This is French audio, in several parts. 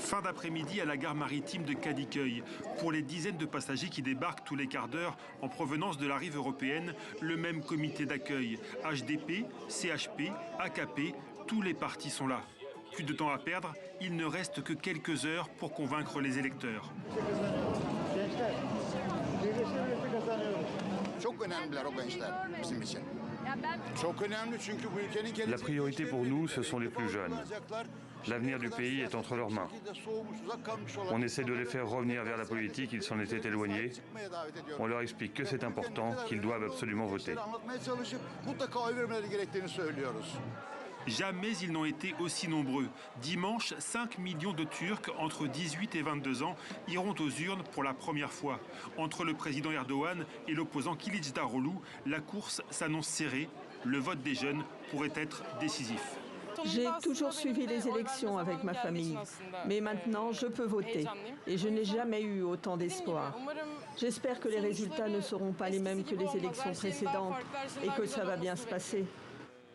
Fin d'après-midi à la gare maritime de Kadıköy. Pour les dizaines de passagers qui débarquent tous les quarts d'heure en provenance de la rive européenne, le même comité d'accueil. HDP, CHP, AKP, tous les partis sont là. Plus de temps à perdre, il ne reste que quelques heures pour convaincre les électeurs. La priorité pour nous, ce sont les plus jeunes. L'avenir du pays est entre leurs mains. On essaie de les faire revenir vers la politique, ils s'en étaient éloignés. On leur explique que c'est important, qu'ils doivent absolument voter. Jamais ils n'ont été aussi nombreux. Dimanche, 5 millions de Turcs entre 18 et 22 ans iront aux urnes pour la première fois. Entre le président Erdogan et l'opposant Kılıçdaroğlu, la course s'annonce serrée. Le vote des jeunes pourrait être décisif. J'ai toujours suivi les élections avec ma famille, mais maintenant je peux voter et je n'ai jamais eu autant d'espoir. J'espère que les résultats ne seront pas les mêmes que les élections précédentes et que ça va bien se passer.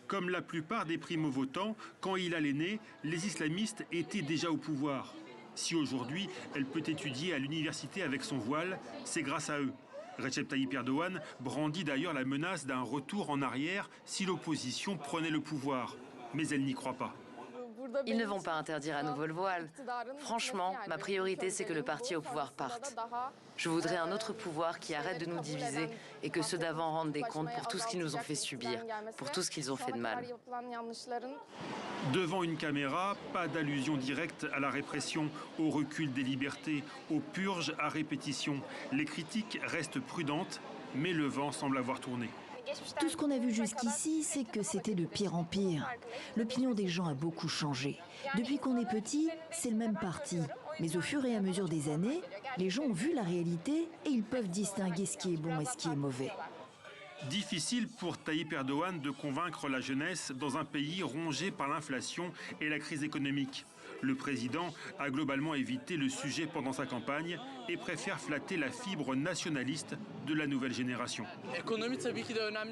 Comme la plupart des primo-votants, quand Hilal est née, les islamistes étaient déjà au pouvoir. Si aujourd'hui, elle peut étudier à l'université avec son voile, c'est grâce à eux. Recep Tayyip Erdogan brandit d'ailleurs la menace d'un retour en arrière si l'opposition prenait le pouvoir. Mais elle n'y croit pas. Ils ne vont pas interdire à nouveau le voile. Franchement, ma priorité, c'est que le parti au pouvoir parte. Je voudrais un autre pouvoir qui arrête de nous diviser et que ceux d'avant rendent des comptes pour tout ce qu'ils nous ont fait subir, pour tout ce qu'ils ont fait de mal. Devant une caméra, pas d'allusion directe à la répression, au recul des libertés, aux purges à répétition. Les critiques restent prudentes, mais le vent semble avoir tourné. Tout ce qu'on a vu jusqu'ici, c'est que c'était de pire en pire. L'opinion des gens a beaucoup changé. Depuis qu'on est petit, c'est le même parti. Mais au fur et à mesure des années, les gens ont vu la réalité et ils peuvent distinguer ce qui est bon et ce qui est mauvais. Difficile pour Tayyip Erdogan de convaincre la jeunesse dans un pays rongé par l'inflation et la crise économique. Le président a globalement évité le sujet pendant sa campagne et préfère flatter la fibre nationaliste de la nouvelle génération.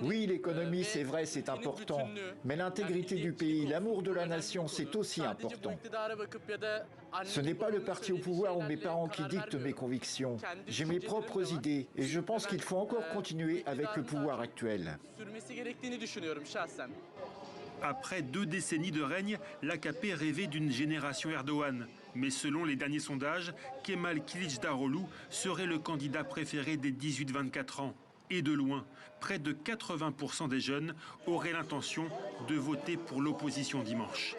Oui, l'économie, c'est vrai, c'est important. Mais l'intégrité du pays, l'amour de la nation, c'est aussi important. Ce n'est pas le parti au pouvoir ou mes parents qui dictent mes convictions. J'ai mes propres idées et je pense qu'il faut encore continuer avec le pouvoir actuel. Après 2 décennies de règne, l'AKP rêvait d'une génération Erdogan. Mais selon les derniers sondages, Kemal Kılıçdaroğlu serait le candidat préféré des 18-24 ans. Et de loin, près de 80% des jeunes auraient l'intention de voter pour l'opposition dimanche.